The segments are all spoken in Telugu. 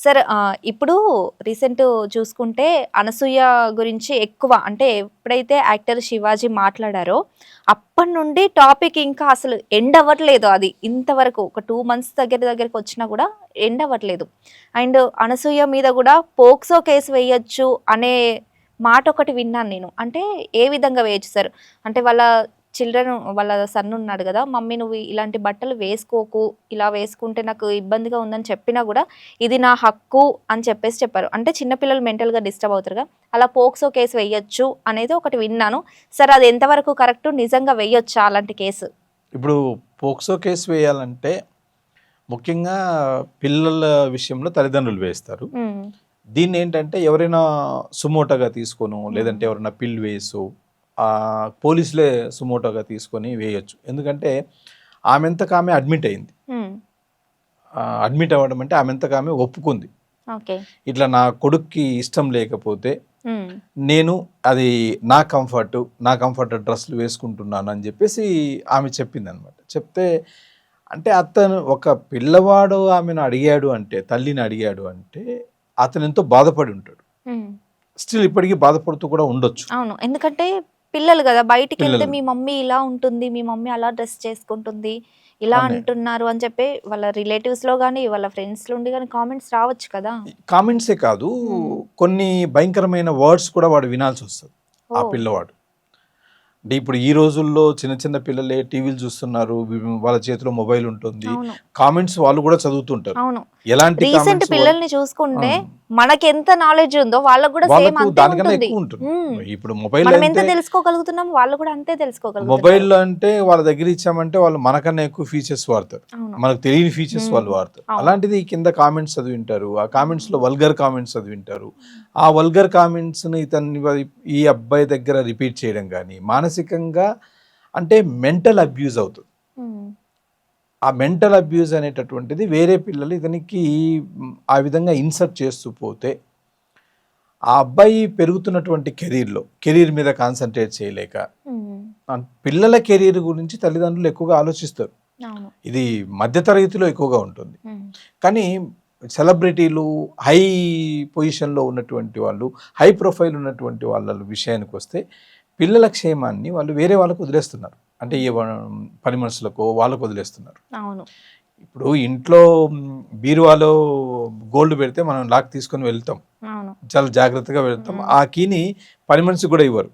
సార్ ఇప్పుడు రీసెంట్ చూసుకుంటే అనసూయ గురించి ఎక్కువ అంటే ఎప్పుడైతే యాక్టర్ శివాజీ మాట్లాడారో అప్పటి నుండి టాపిక్ ఇంకా అసలు ఎండ్ అవ్వట్లేదు. అది ఇంతవరకు ఒక 2 మంత్స్ దగ్గరికి వచ్చినా కూడా ఎండ్ అవ్వట్లేదు. అండ్ అనసూయ మీద కూడా పోక్సో కేసు వేయొచ్చు అనే మాట ఒకటి విన్నాను నేను. అంటే ఏ విధంగా వేయచ్చు సార్? అంటే వాళ్ళ సన్ ఉన్నాడు కదా, మమ్మీ నువ్వు ఇలాంటి బట్టలు వేసుకోకు, ఇలా వేసుకుంటే నాకు ఇబ్బందిగా ఉందని చెప్పినా కూడా ఇది నా హక్కు అని చెప్పారు. అంటే చిన్నపిల్లలు మెంటల్గా డిస్టర్బ్ అవుతారుగా, అలా పోక్సో కేసు వేయొచ్చు అనేది ఒకటి విన్నాను. సార్ అది ఎంతవరకు కరెక్ట్, నిజంగా వేయొచ్చా అలాంటి కేసు? ఇప్పుడు పోక్సో కేసు వేయాలంటే ముఖ్యంగా పిల్లల విషయంలో తల్లిదండ్రులు వేస్తారు. దీన్ని ఏంటంటే ఎవరైనా సుమోటోగా తీసుకోను, లేదంటే ఎవరైనా పిల్ వేసు పోలీసులే సుమోటోగా తీసుకొని వేయొచ్చు. ఎందుకంటే ఆమె అడ్మిట్ అయింది. అడ్మిట్ అవ్వడం అంటే ఆమె ఒప్పుకుంది, ఇట్లా నా కొడుక్కి ఇష్టం లేకపోతే నేను అది నా కంఫర్ట్ డ్రెస్సులు వేసుకుంటున్నాను అని చెప్పేసి ఆమె చెప్పింది అనమాట. చెప్తే అంటే అతను ఒక పిల్లవాడు ఆమెను అడిగాడు అంటే, తల్లిని అడిగాడు అంటే అతను ఎంతో బాధపడి ఉంటాడు. స్టిల్ ఇప్పటికీ బాధపడుతూ కూడా ఉండొచ్చు. అవును, ఎందుకంటే పిల్లలు కదా, బయటికి వెళ్తే మీ మమ్మీ ఇలా ఉంటుంది, మీ మమ్మీ అలా డ్రెస్ చేసుకుంటుంది, ఇలా అంటున్నారు అని చెప్పి వాళ్ళ రిలేటివ్స్ లో గానీ వాళ్ళ ఫ్రెండ్స్ నుండి కానీ కామెంట్స్ రావచ్చు కదా. కామెంట్సే కాదు, కొన్ని భయంకరమైన వర్డ్స్ కూడా వాడు వినాల్సి వస్తుంది ఆ పిల్లవాడు. అంటే ఇప్పుడు ఈ రోజుల్లో చిన్న పిల్లలే టీవీలు చూస్తున్నారు, వాళ్ళ చేతిలో మొబైల్ ఉంటుంది, కామెంట్స్ వాళ్ళు కూడా చదువుతుంటారు. ఎలాంటి రీసెంట్ పిల్లల్ని చూసుకుంటే మనకి ఎంత నాలెడ్జ్ ఉందో వాళ్ళకు కూడా సేమ్ అంతే ఉంటుంది. ఇప్పుడు మొబైల్ మనం ఎంత తెలుసుకోగలుగుతున్నాం వాళ్ళు కూడా అంతే తెలుసుకోగలుగుతారు. మొబైల్ అంటే వాళ్ళ దగ్గర ఇచ్చామంటే వాళ్ళు మనకన్నా ఎక్కువ ఫీచర్స్ వాడతారు, మనకు తెలియని ఫీచర్స్ వాళ్ళు వాడతారు. అలాంటిది కింద కామెంట్స్ చదివింటారు, ఆ కామెంట్స్ లో వల్గర్ కామెంట్స్ చదివింటారు. ఆ వల్గర్ కామెంట్స్ ని ఈ అబ్బాయి దగ్గర రిపీట్ చేయడం కానీ మానసికంగా అంటే మెంటల్ అబ్యూజ్ అవుతుంది. ఆ మెంటల్ అబ్యూజ్ అనేటటువంటిది వేరే పిల్లలు ఇతనికి ఆ విధంగా ఇన్సర్ట్ చేస్తూ పోతే ఆ అబ్బాయి పెరుగుతున్నటువంటి కెరీర్ మీద కాన్సన్ట్రేట్ చేయలేక పిల్లల కెరీర్ గురించి తల్లిదండ్రులు ఎక్కువగా ఆలోచిస్తారు. ఇది మధ్యతరగతిలో ఎక్కువగా ఉంటుంది. కానీ సెలబ్రిటీలు, హై పొజిషన్లో ఉన్నటువంటి వాళ్ళు, హై ప్రొఫైల్ ఉన్నటువంటి వాళ్ళ విషయానికి వస్తే పిల్లల క్షేమాన్ని వాళ్ళు వేరే వాళ్ళకు వదిలేస్తున్నారు. అంటే ఏ పని మనుషులకు వాళ్ళకు వదిలేస్తున్నారు. ఇప్పుడు ఇంట్లో బీరువాలో గోల్డ్ పెడితే మనం లాక్ తీసుకొని వెళ్తాం, చాలా జాగ్రత్తగా వెళ్తాం. ఆ కీని పని మనిషికి కూడా ఇవ్వరు.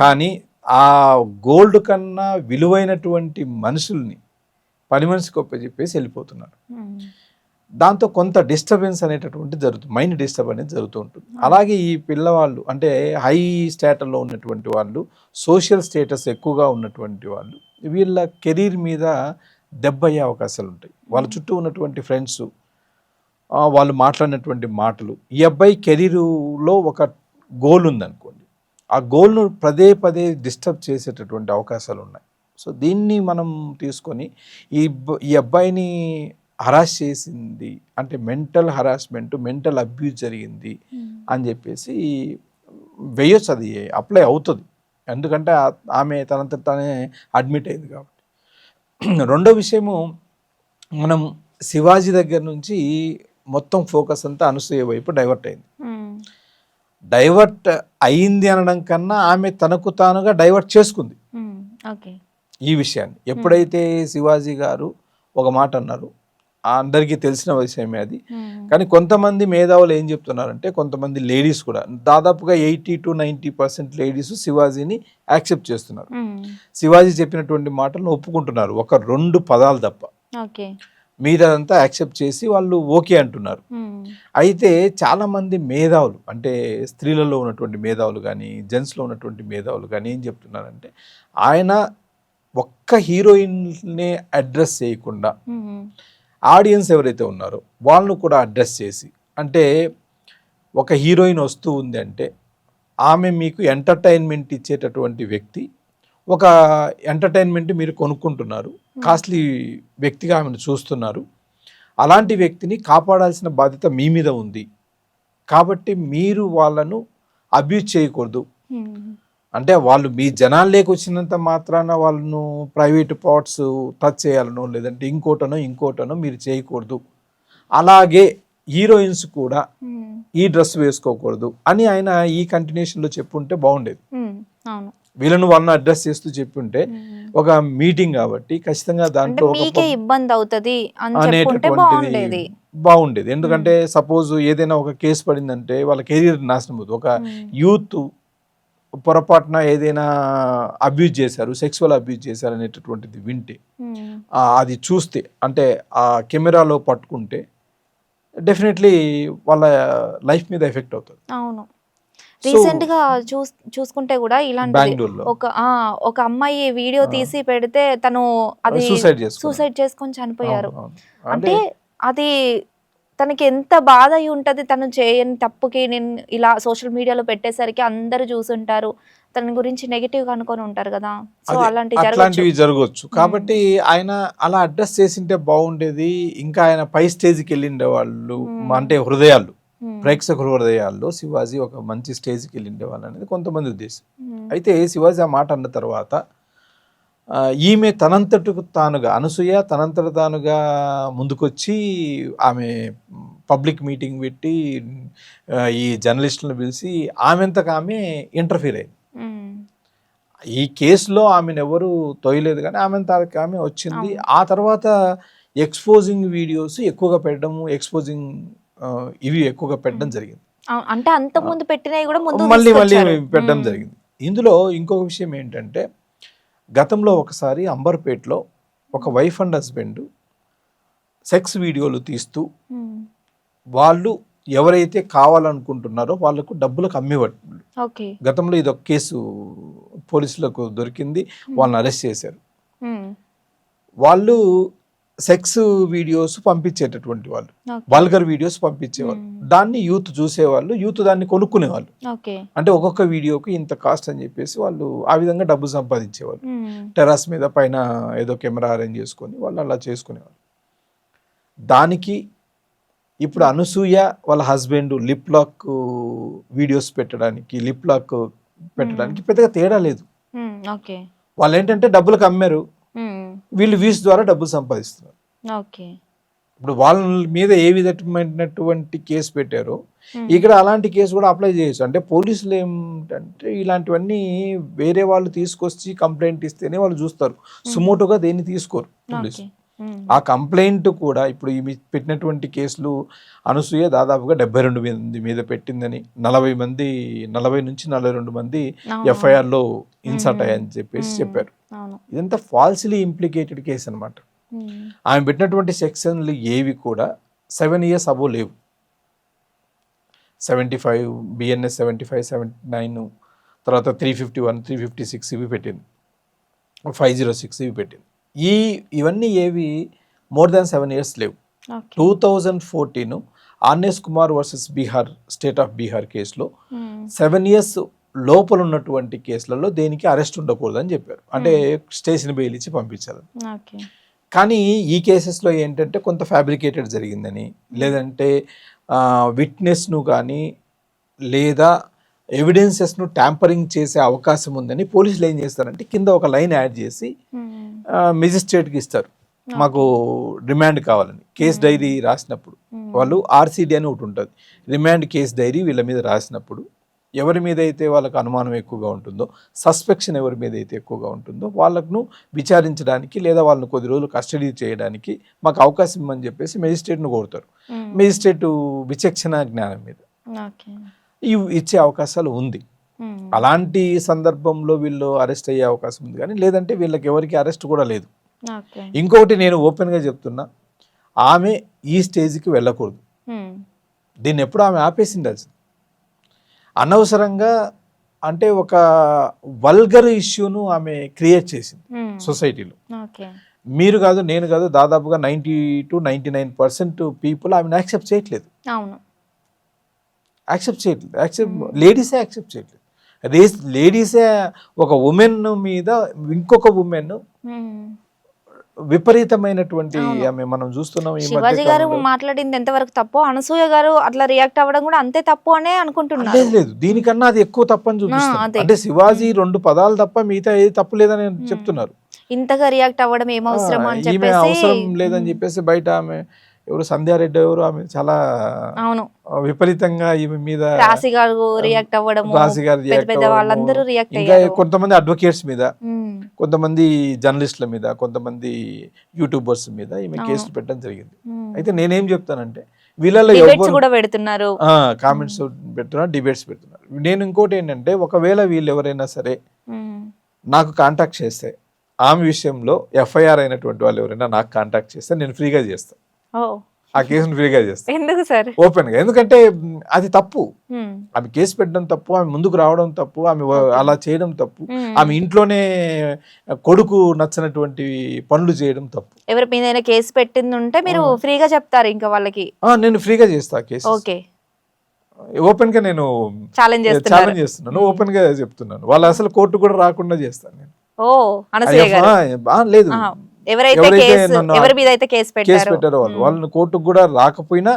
కానీ ఆ గోల్డ్ కన్నా విలువైనటువంటి మనుషుల్ని పని మనిషికి ఒప్పచెప్పేసి వెళ్ళిపోతున్నారు. దాంతో కొంత డిస్టర్బెన్స్ అనేటటువంటి జరుగుతుంది, మైండ్ డిస్టర్బ్ అనేది జరుగుతూ ఉంటుంది. అలాగే ఈ పిల్లవాళ్ళు అంటే హై స్టేటస్లో ఉన్నటువంటి వాళ్ళు, సోషల్ స్టేటస్ ఎక్కువగా ఉన్నటువంటి వాళ్ళు, వీళ్ళ కెరీర్ మీద దెబ్బ అయ్యే అవకాశాలు ఉంటాయి. వాళ్ళ చుట్టూ ఉన్నటువంటి ఫ్రెండ్స్, వాళ్ళు మాట్లాడినటువంటి మాటలు, ఈ అబ్బాయి కెరీరులో ఒక గోల్ ఉందనుకోండి, ఆ గోల్ను పదే డిస్టర్బ్ చేసేటటువంటి అవకాశాలు ఉన్నాయి. సో దీన్ని మనం తీసుకొని ఈ అబ్బాయిని హరాస్ చేసింది అంటే మెంటల్ హరాస్మెంట్, మెంటల్ అబ్యూజ్ జరిగింది అని చెప్పేసి వేయొచ్చు. అది అప్లై అవుతుంది, ఎందుకంటే ఆమె తనంత తానే అడ్మిట్ అయింది కాబట్టి. రెండో విషయము, మనం శివాజీ దగ్గర నుంచి మొత్తం ఫోకస్ అంతా అనసూయ వైపు డైవర్ట్ అయింది. డైవర్ట్ అయింది అనడం కన్నా ఆమె తనకు తానుగా డైవర్ట్ చేసుకుంది ఈ విషయాన్ని. ఎప్పుడైతే శివాజీ గారు ఒక మాట అన్నారు, అందరికీ తెలిసిన విషయమే అది. కానీ కొంతమంది మేధావులు ఏం చెప్తున్నారంటే, కొంతమంది లేడీస్ కూడా దాదాపుగా 80 to 90% లేడీస్ శివాజీని యాక్సెప్ట్ చేస్తున్నారు. శివాజీ చెప్పినటువంటి మాటలను ఒప్పుకుంటున్నారు, ఒక 2 పదాలు తప్ప. మీరంతా యాక్సెప్ట్ చేసి వాళ్ళు ఓకే అంటున్నారు. అయితే చాలా మంది మేధావులు, అంటే స్త్రీలలో ఉన్నటువంటి మేధావులు కానీ జెంట్స్లో ఉన్నటువంటి మేధావులు కానీ ఏం చెప్తున్నారంటే, ఆయన ఒక్క హీరోయిన్నే అడ్రస్ చేయకుండా ఆడియన్స్ ఎవరైతే ఉన్నారో వాళ్ళను కూడా అడ్రస్ చేసి, అంటే ఒక హీరోయిన్ వస్తూ ఉంది అంటే ఆమె మీకు ఎంటర్టైన్మెంట్ ఇచ్చేటటువంటి వ్యక్తి, ఒక ఎంటర్టైన్మెంట్ మీరు కొనుక్కుంటున్నారు, కాస్ట్లీ వ్యక్తిగా ఆమెను చూస్తున్నారు. అలాంటి వ్యక్తిని కాపాడాల్సిన బాధ్యత మీ మీద ఉంది కాబట్టి మీరు వాళ్ళను అబ్యూజ్ చేయకూడదు. అంటే వాళ్ళు మీ జనాల్లోకి వచ్చినంత మాత్రాన వాళ్ళను ప్రైవేట్ పార్ట్స్ టచ్ చేయాలనో లేదంటే ఇంకోటనో మీరు చేయకూడదు. అలాగే హీరోయిన్స్ కూడా ఈ డ్రెస్ వేసుకోకూడదు అని ఆయన ఈ కంటిన్యూషన్ లో చెప్పుంటే బాగుండేది. అవును, వీళ్ళను వాళ్ళని అడ్రస్ చేస్తూ చెప్పుంటే ఒక మీటింగ్ కాబట్టి ఖచ్చితంగా దాంట్లో మీకే ఇబ్బంది అవుతది అని చెప్పుంటే బాగుండేది. బాగుండేది. ఎందుకంటే సపోజ్ ఏదైనా ఒక కేసు పడిందంటే వాళ్ళ కెరీర్ నాశనం అవుతుంది. ఒక యూత్ పొరపాటున ఏదైనా అబ్యూజ్ చేశారు, సెక్సువల్ అబ్యూజ్ చేశారు అనేటటువంటిది వింటే, అది చూస్తే, అంటే ఆ కెమెరాలో పట్టుకుంటే డెఫినెట్లీ వాళ్ళ లైఫ్ మీద ఎఫెక్ట్ అవుతుంది. అవును, రీసెంట్ గా చూసుకుంటే కూడా ఇలాంటి ఒక అమ్మాయి వీడియో తీసి పెడితే తను అది సూసైడ్ చేసుకొని చనిపోయారు. అంటే అది తనకి ఎంత బాధ అయి ఉంటది. తను చేయని తప్పుకి నేను ఇలా సోషల్ మీడియాలో పెట్టేసరికి అందరూ చూసుంటారు, తన గురించి నెగిటివ్ గా అనుకొని ఉంటారు కదా. సో అలాంటివి జరగవచ్చు. కాబట్టి ఆయన అలా అడ్రస్ చేసింటే బాగుండేది. ఇంకా ఆయన పై స్టేజ్కి వెళ్ళిండే వాళ్ళు, అంటే హృదయాల్లో, ప్రేక్షకుల హృదయాల్లో శివాజీ ఒక మంచి స్టేజ్కి వెళ్ళిండే వాళ్ళు అనేది కొంతమంది ఉద్దేశం. అయితే శివాజీ ఆ మాట అన్న తర్వాత ఈమె తనంతటకు తానుగా, అనసూయ తనంతట తానుగా ముందుకొచ్చి ఆమె పబ్లిక్ మీటింగ్ పెట్టి ఈ జర్నలిస్టులను పిలిచి ఆమెంతకు ఆమె ఇంటర్ఫీర్ అయింది. ఈ కేసులో ఆమెను ఎవరు తోయలేదు, కానీ ఆమెంతకు ఆమె వచ్చింది. ఆ తర్వాత ఎక్స్పోజింగ్ వీడియోస్ ఎక్కువగా పెట్టడము, ఎక్స్పోజింగ్ ఇవి ఎక్కువగా పెట్టడం జరిగింది. అంటే అంతకుముందు పెట్టినవి కూడా మళ్ళీ పెట్టడం జరిగింది. ఇందులో ఇంకొక విషయం ఏంటంటే, గతంలో ఒకసారి అంబర్పేటలో ఒక వైఫ్ అండ్ హస్బెండ్ సెక్స్ వీడియోలు తీస్తూ వాళ్ళు ఎవరైతే కావాలనుకుంటున్నారో వాళ్ళకు డబ్బులకు అమ్మేవాళ్ళు. గతంలో ఇది ఒక కేసు పోలీసులకు దొరికింది, వాళ్ళని అరెస్ట్ చేశారు. వాళ్ళు సెక్స్ వీడియోస్ పంపించేటటువంటి వాళ్ళు, వల్గర్ వీడియోస్ పంపించేవాళ్ళు. దాన్ని యూత్ చూసేవాళ్ళు, యూత్ దాన్ని కొనుక్కునేవాళ్ళు. అంటే ఒక్కొక్క వీడియోకి ఇంత కాస్ట్ అని చెప్పేసి వాళ్ళు ఆ విధంగా డబ్బు సంపాదించేవాళ్ళు. టెర్రస్ మీద పైన ఏదో కెమెరా అరేంజ్ చేసుకొని వాళ్ళు అలా చేసుకునేవాళ్ళు. దానికి ఇప్పుడు అనసూయ వాళ్ళ హస్బెండ్ లిప్ లాక్ వీడియోస్ పెట్టడానికి, లిప్ లాక్ పెట్టడానికి పెద్దగా తేడా లేదు. వాళ్ళు ఏంటంటే డబ్బులకు అమ్మారు, వీళ్ళు వ్యూస్ ద్వారా డబ్బులు సంపాదిస్తున్నారు. ఇప్పుడు వాళ్ళ మీద ఏ విధమైనటువంటి కేసు పెట్టారో ఇక్కడ అలాంటి కేసు కూడా అప్లై చేయొచ్చు. అంటే పోలీసులు ఏమిటంటే ఇలాంటివన్నీ వేరే వాళ్ళు తీసుకొచ్చి కంప్లైంట్ ఇస్తేనే వాళ్ళు చూస్తారు, సుమోటోగా దేన్ని తీసుకోరు పోలీసు. ఆ కంప్లైంట్ కూడా ఇప్పుడు పెట్టినటువంటి కేసులు అనసూయ దాదాపుగా 72 మంది మీద పెట్టిందని, 40 నుంచి 42 మంది ఎఫ్ఐఆర్లో ఇన్సర్ట్ అయ్యాయని చెప్పేసి చెప్పారు. ఇదంతా ఫాల్స్లీ ఇంప్లికేటెడ్ కేసు అనమాట. ఆమె పెట్టినటువంటి సెక్షన్లు ఏవి కూడా 7 years అబో లేవు. 75 బిఎన్ఎస్ 75, 79, తర్వాత 351, 356 ఇవి పెట్టింది, 506 ఇవి పెట్టింది. ఇవన్నీ ఏవి మోర్ దాన్ 7 years లేవు. 2014 Arnesh Kumar versus Bihar, state of Bihar కేసులో 7 years లోపల ఉన్నటువంటి కేసులలో దేనికి అరెస్ట్ ఉండకూడదు అని చెప్పారు. అంటే స్టేషన్ బెయిల్ ఇచ్చి పంపించాలని. కానీ ఈ కేసెస్లో ఏంటంటే కొంత ఫ్యాబ్రికేటెడ్ జరిగిందని, లేదంటే విట్నెస్ను కానీ లేదా ఎవిడెన్సెస్ను ట్యాంపరింగ్ చేసే అవకాశం ఉందని పోలీసులు ఏం చేస్తారంటే కింద ఒక లైన్ యాడ్ చేసి మెజిస్ట్రేట్కి ఇస్తారు, మాకు రిమాండ్ కావాలని. కేస్ డైరీ రాసినప్పుడు వాళ్ళు ఆర్సీడీ అని ఒకటి ఉంటుంది, రిమాండ్ కేస్ డైరీ వీళ్ళ మీద రాసినప్పుడు ఎవరి మీద అయితే వాళ్ళకు అనుమానం ఎక్కువగా ఉంటుందో, సస్పెక్షన్ ఎవరి మీద అయితే ఎక్కువగా ఉంటుందో వాళ్ళను విచారించడానికి లేదా వాళ్ళని కొద్ది రోజులు కస్టడీ చేయడానికి మాకు అవకాశం ఇవ్వమని చెప్పేసి మెజిస్ట్రేట్ను కోరుతారు. మెజిస్ట్రేట్ విచక్షణ జ్ఞానం మీద ఇచ్చే అవకాశాలు ఉంది. అలాంటి సందర్భంలో వీళ్ళు అరెస్ట్ అయ్యే అవకాశం ఉంది, కానీ లేదంటే వీళ్ళకి ఎవరికి అరెస్ట్ కూడా లేదు. ఇంకొకటి నేను ఓపెన్గా చెప్తున్నా, ఆమె ఈ స్టేజ్కి వెళ్ళకూడదు. దీన్ని ఎప్పుడు ఆమె ఆపేసి ఉండాల్సింది. అనవసరంగా అంటే ఒక వల్గర్ ఇష్యూను ఆమె క్రియేట్ చేసింది సొసైటీలో. మీరు కాదు, నేను కాదు, దాదాపుగా 90 to 99% పీపుల్ ఆమెను యాక్సెప్ట్ చేయట్లేదు. లేడీసే యాక్సెప్ట్ చేయట్లేదు. లేడీసే ఒక ఉమెన్ మీద ఇంకొక ఉమెన్ విపరీతమైనటువంటి ఆమె మనం చూస్తున్నాం. శివాజీ గారు మాట్లాడింది ఎంతవరకు తప్పు, అనసూయ గారు అట్లా రియాక్ట్ అవ్వడం కూడా అంతే తప్పు అనే అనుకుంటున్నారు. లేదు, దీనికన్నా అది ఎక్కువ తప్పని చూపిస్తుంది. అంటే శివాజీ 2 పదాలు తప్ప మిగతా ఏది తప్పు లేదని చెప్తున్నారు. ఇంతగా రియాక్ట్ అవ్వడం ఏమవసరం అని చెప్పేసి, అవసరం లేదని చెప్పేసి బయట ఆమె ఎవరు సంధ్యారెడ్డి ఎవరు ఆమె చాలా అవును విపరీతంగా ఈమె మీద రాశి గారు రియాక్ట్ అవ్వడము, రాశి గారు పెద్ద రియాక్ట్ పెద్ద వాళ్ళందరూ రియాక్ట్ ఇంకా అయ్యారు. కొంతమంది అడ్వకేట్స్ మీద, ఉమ్, కొంతమంది జర్నలిస్టుల మీద, కొంతమంది యూట్యూబర్స్ మీద ఈమె అవును. కేసులు పెట్టడం జరిగింది. ఉమ్. అయితే నేనేం చెప్తానంటే వీళ్ళలో డిబేట్స్ ఎవరు కూడా పెడుతున్నారు. కామెంట్స్ పెడుతున్నారు, డిబేట్స్ పెడుతున్నారు. నేను ఇంకోటి ఏంటంటే ఒకవేళ వీళ్ళు ఎవరైనా సరే ఉమ్. నాకు కాంటాక్ట్ చేస్తే ఆమె విషయంలో ఎఫ్ఐఆర్ అయినటువంటి వాళ్ళు ఎవరైనా నాకు కాంటాక్ట్ చేస్తే నేను ఫ్రీగా చేస్తాను, ఓ ఆ కేసును ఫ్రీగా చేస్తాను ఎందుకు సార్? ఓపెన్ గా. ఎందుకంటే అది తప్పు, ఉమ్, ఆమె కేసు పెట్టడం తప్పు, ఆమె ముందుకు రావడం తప్పు, ఆమె అలా చేయడం తప్పు, ఉమ్. ఆమె ఇంట్లోనే కొడుకు నచ్చినటువంటి పనులు చేయడం తప్పు. ఎవరి మీద కేసు పెట్టింది ఉంటే మీరు ఫ్రీగా చెప్తారు ఇంకా వాళ్ళకి. నేను ఫ్రీగా చేస్తా కేసు, ఓకే, ఓపెన్ గా నేను ఛాలెంజ్ ఛాలెంజ్ చేస్తున్నాను, ఓపెన్ గా చెప్తున్నాను. వాళ్ళు అసలు కోర్టు కూడా రాకుండా చేస్తాను నేను. ఓ అనసూయ గారు లేదు, ఎవరైతే ఎవరి మీద అయితే కేసు కేసు పెట్టారో వాళ్ళని కోర్టుకు కూడా రాకపోయినా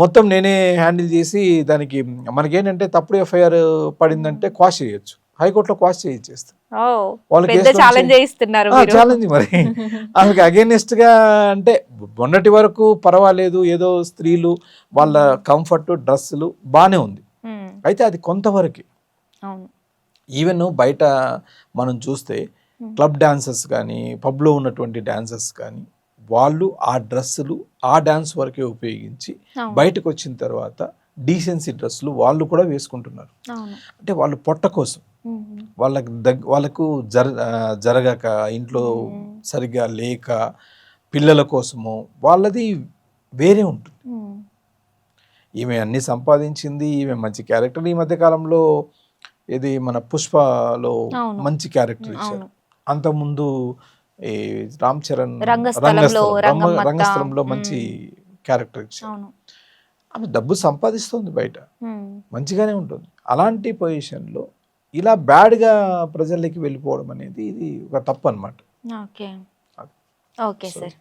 మొత్తం నేనే హ్యాండిల్ చేసి దానికి మనకేంటంటే తప్పుడు ఎఫ్ఐఆర్ పడిందంటే క్వాష్ చేయొచ్చు, హైకోర్టులో క్వాష్ చేయిచ్చేస్తాం. ఛాలెంజ్ చేయిస్తున్నారు. ఛాలెంజ్ మరి ఆమెకి అగేనెస్ట్ గా. అంటే మొన్నటి వరకు పర్వాలేదు, ఏదో స్త్రీలు వాళ్ళ కంఫర్ట్ డ్రెస్సులు బానే ఉంది, అయితే అది కొంతవరకు. ఈవెన్ బయట మనం చూస్తే క్లబ్ డాన్సర్స్ కానీ, పబ్లో ఉన్నటువంటి డాన్సర్స్ కానీ, వాళ్ళు ఆ డ్రెస్సులు ఆ డాన్స్ వరకే ఉపయోగించి బయటకు వచ్చిన తర్వాత డీసెన్సీ డ్రెస్సులు వాళ్ళు కూడా వేసుకుంటున్నారు. అంటే వాళ్ళు పొట్ట కోసం, వాళ్ళకు జరగక, ఇంట్లో సరిగ్గా లేక, పిల్లల కోసము వాళ్ళది వేరే ఉంటుంది. ఈమె అన్ని సంపాదించింది, ఈమె మంచి క్యారెక్టర్. ఈ మధ్య కాలంలో ఇది మన పుష్పలో మంచి క్యారెక్టర్ ఇచ్చారు. అంతకుముందు ఈ రామ్ చరణ్ రంగస్థలంలో మంచి క్యారెక్టర్ ఇచ్చారు. ఆమె డబ్బు సంపాదిస్తుంది, బయట మంచిగానే ఉంటుంది. అలాంటి పొజిషన్లో ఇలా బ్యాడ్గా ప్రజల్లోకి వెళ్ళిపోవడం అనేది ఇది ఒక తప్పు అన్నమాట. Okay sir.